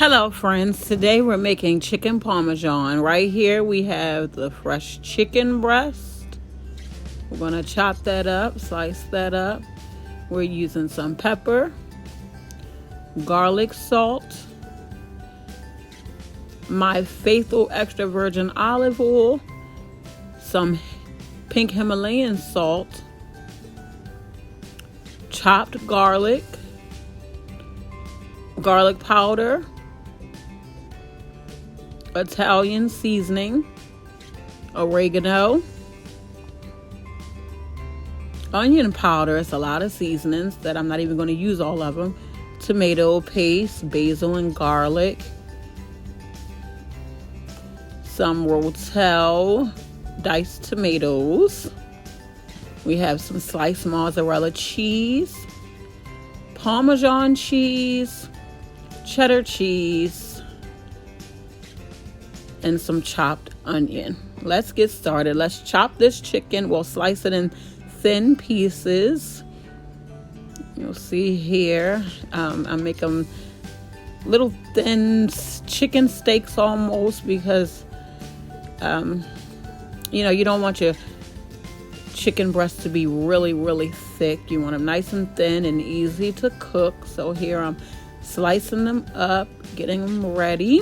Hello friends, today we're making chicken parmesan. Right here we have the fresh chicken breast. We're going to chop that up, slice that up. We're using some pepper, garlic salt, my faithful extra virgin olive oil, some pink Himalayan salt, chopped garlic powder, Italian seasoning, oregano, onion powder. It's a lot of seasonings that I'm not even going to use all of them. Tomato paste, basil and garlic, some rotel diced tomatoes. We have some sliced mozzarella cheese, Parmesan cheese, cheddar cheese, and some chopped onion. Let's get started. Let's chop this chicken. We'll slice it in thin pieces. You'll see here, I make them little thin chicken steaks almost because, you don't want your chicken breast to be really thick. You want them nice and thin and easy to cook. So here I'm slicing them up, getting them ready.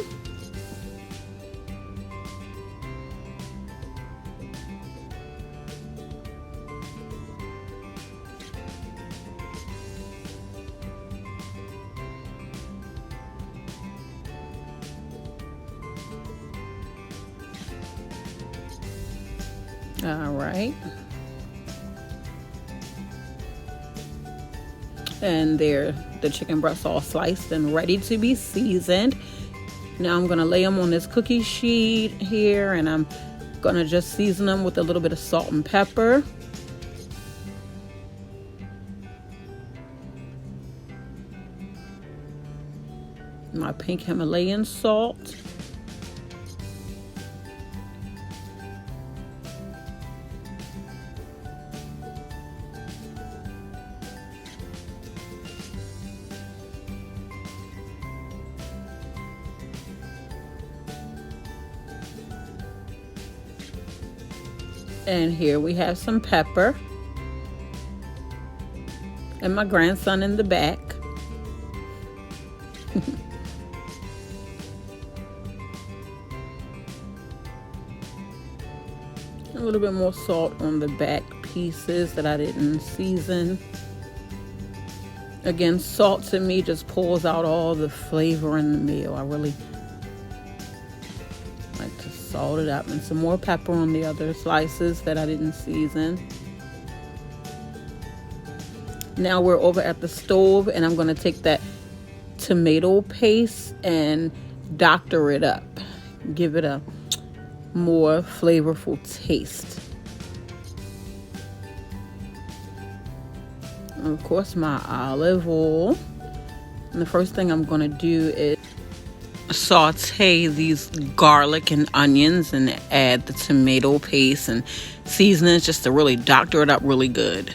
All right. And there, the chicken breasts all sliced and ready to be seasoned. Now I'm going to lay them on this cookie sheet here, and I'm going to just season them with a little bit of salt and pepper. My pink Himalayan salt. And here we have some pepper. And my grandson in the back. A little bit more salt on the back pieces that I didn't season. Again, salt to me just pulls out all the flavor in the meal. I really like to salt it up, and some more pepper on the other slices that I didn't season. Now we're over at the stove, and I'm going to take that tomato paste and doctor it up, give it a more flavorful taste. And of course, my olive oil. And the first thing I'm going to do is saute these garlic and onions and add the tomato paste and seasonings just to really doctor it up really good.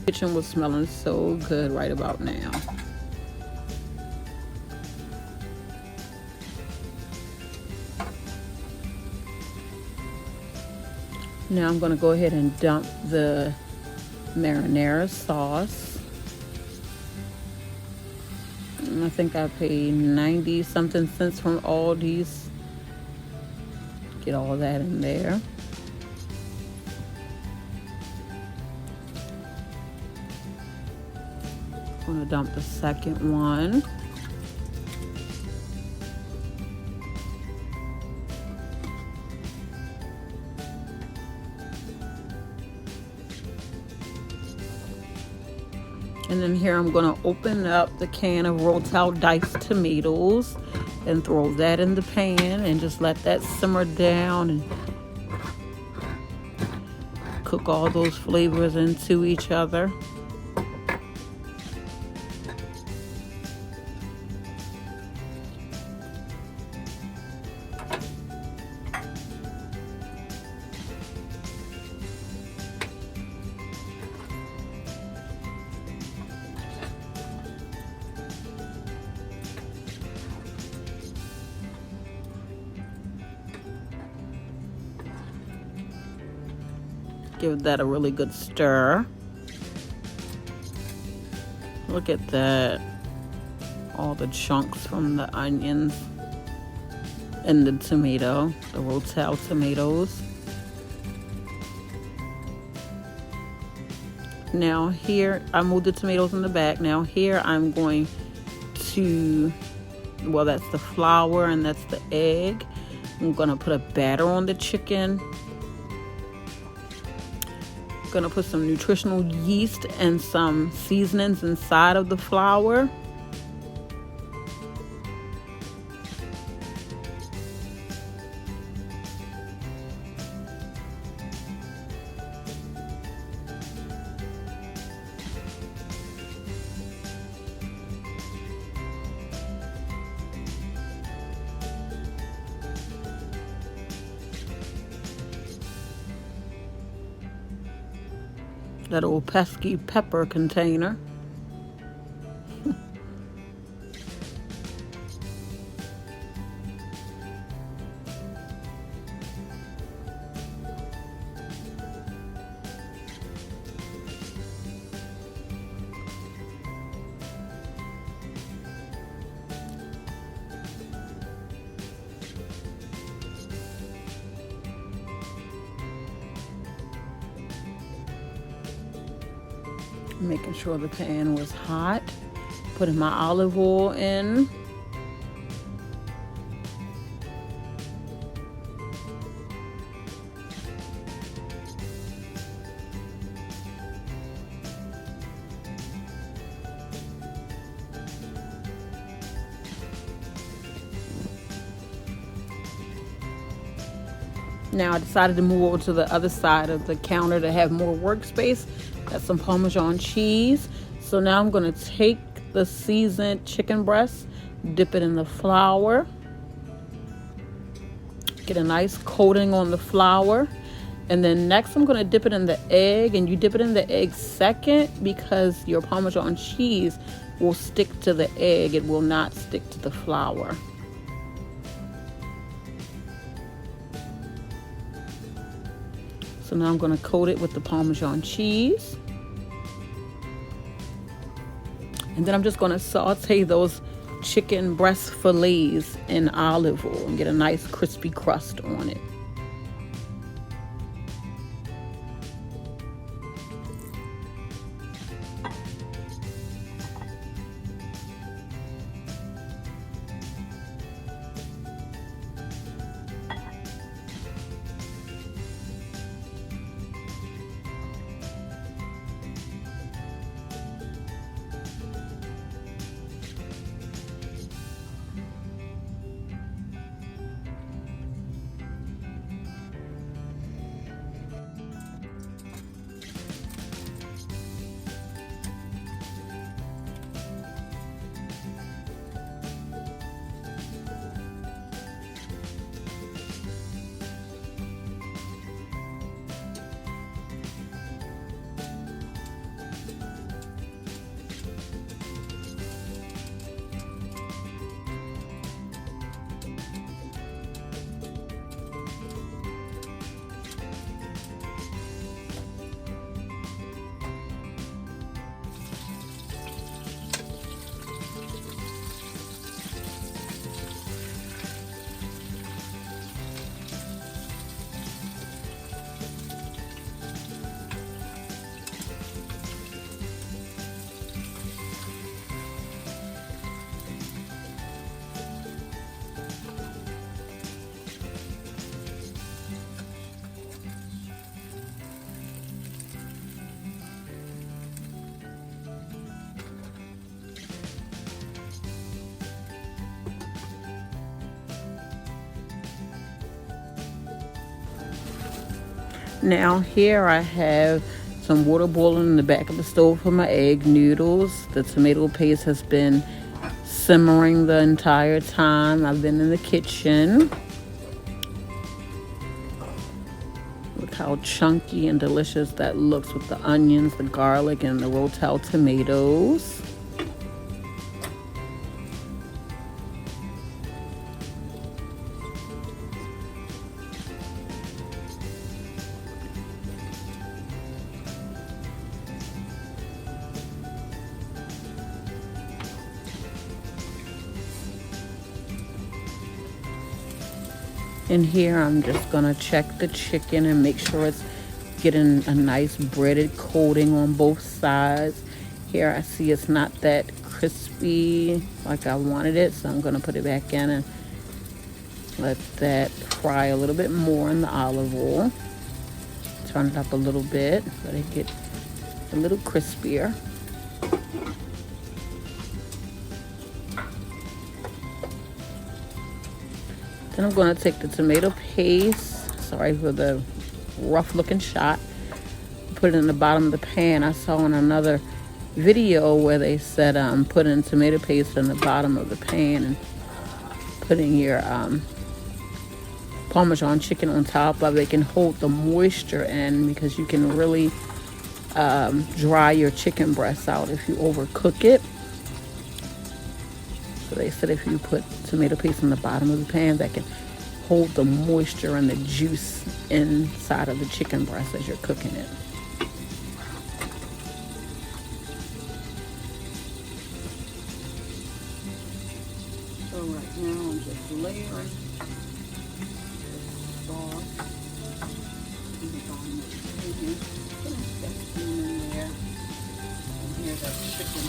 Kitchen was smelling so good right about now. Now I'm going to go ahead and dump the marinara sauce. And I think I paid 90 something cents from Aldi's. Get all that in there. I'm going to dump the second one. And then here I'm going to open up the can of Rotel diced tomatoes and throw that in the pan and just let that simmer down and cook all those flavors into each other. Give that a really good stir. Look at that. All the chunks from the onions and the tomato, the Rotel tomatoes. Now here, I moved the tomatoes in the back. Now here I'm going to, well, that's the flour and that's the egg. I'm gonna put a batter on the chicken. Gonna put some nutritional yeast and some seasonings inside of the flour. That old pesky pepper container. Making sure the pan was hot. Putting my olive oil in. Now I decided to move over to the other side of the counter to have more workspace. Got some Parmesan cheese. So now I'm going to take the seasoned chicken breast, dip it in the flour, get a nice coating on the flour, and then next I'm going to dip it in the egg, and you dip it in the egg second because your Parmesan cheese will stick to the egg. It will not stick to the flour. So now I'm going to coat it with the Parmesan cheese. And then I'm just going to saute those chicken breast fillets in olive oil and get a nice crispy crust on it. Now here I have some water boiling in the back of the stove for my egg noodles. The tomato paste has been simmering the entire time I've been in the kitchen. Look how chunky and delicious that looks with the onions, the garlic, and the Rotel tomatoes. And here I'm just gonna check the chicken and make sure it's getting a nice breaded coating on both sides. Here I see it's not that crispy like I wanted it, so I'm gonna put it back in and let that fry a little bit more in the olive oil. Turn it up a little bit, let it get a little crispier. Then I'm going to take the tomato paste, sorry for the rough looking shot, put it in the bottom of the pan. I saw in another video where they said putting tomato paste in the bottom of the pan and putting your Parmesan chicken on top of it can hold the moisture in, because you can really dry your chicken breasts out if you overcook it. So they said if you put tomato paste in the bottom of the pan, that can hold the moisture and the juice inside of the chicken breast as you're cooking it. So right now I'm just layering the sauce. Putting that spoon in there. And here's our chicken.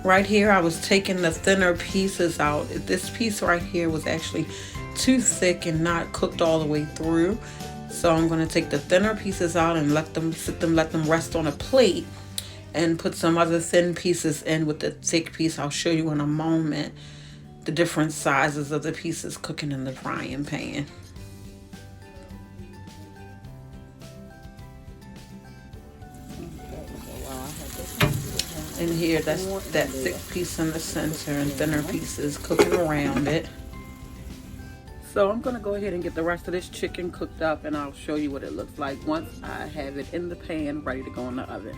Right here, I was taking the thinner pieces out. This piece right here was actually too thick and not cooked all the way through. So I'm going to take the thinner pieces out and let them rest on a plate, and put some other thin pieces in with the thick piece. I'll show you in a moment the different sizes of the pieces cooking in the frying pan. And here, that's that thick piece in the center and thinner pieces cooking around it. So I'm gonna go ahead and get the rest of this chicken cooked up, and I'll show you what it looks like once I have it in the pan ready to go in the oven.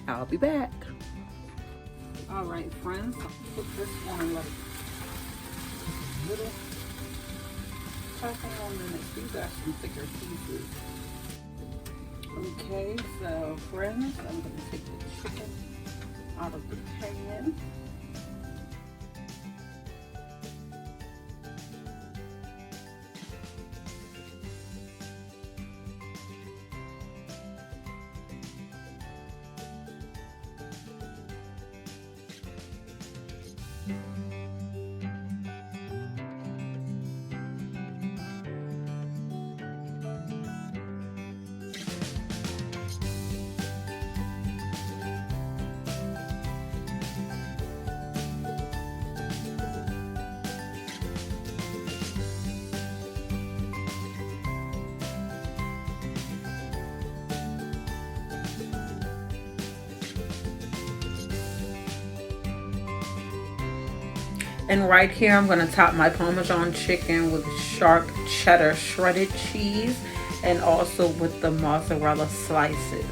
I'll be back. All right, friends, I'll put this on and let it a little tougher on the next. These are some thicker pieces. Okay, so friends, I'm gonna take the chicken out of the pan. And right here, I'm gonna top my Parmesan chicken with sharp cheddar shredded cheese, and also with the mozzarella slices.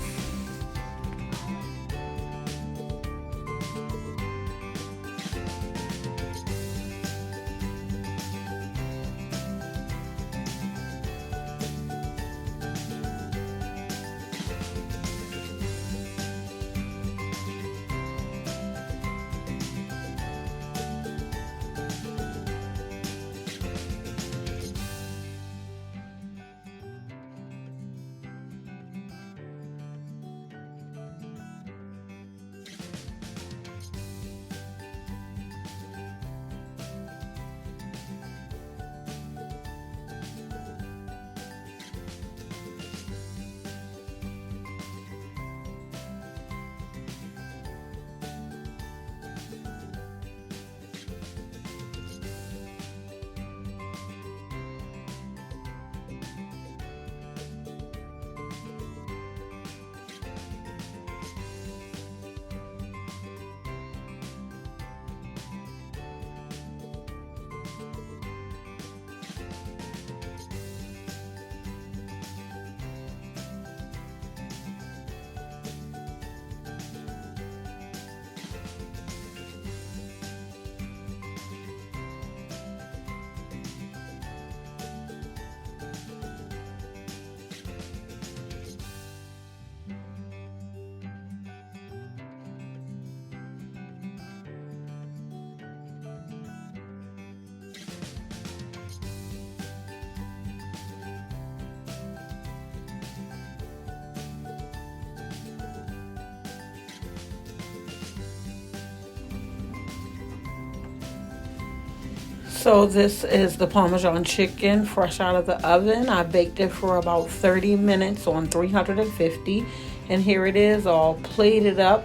So this is the Parmesan chicken fresh out of the oven. I baked it for about 30 minutes on 350. And here it is all plated up,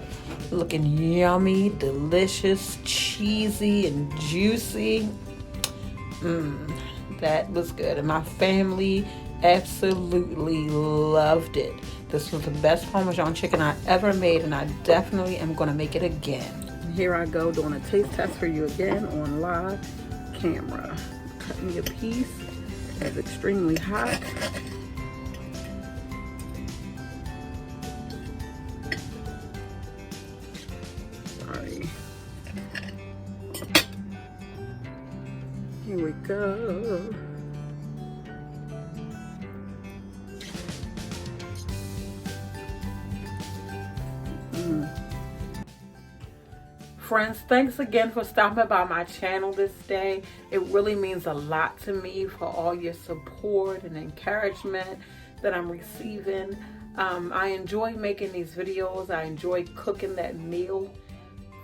looking yummy, delicious, cheesy, and juicy. That was good. And my family absolutely loved it. This was the best Parmesan chicken I ever made, and I definitely am going to make it again. And here I go doing a taste test for you again on live camera. Cut me a piece. It's extremely hot. Sorry. Here we go. Friends, thanks again for stopping by my channel this day. It really means a lot to me for all your support and encouragement that I'm receiving. I enjoy making these videos. I enjoy cooking that meal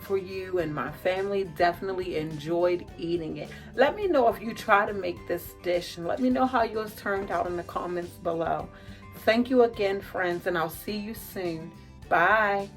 for you, and my family definitely enjoyed eating it. Let me know if you try to make this dish, and let me know how yours turned out in the comments below. Thank you again, friends, and I'll see you soon. Bye.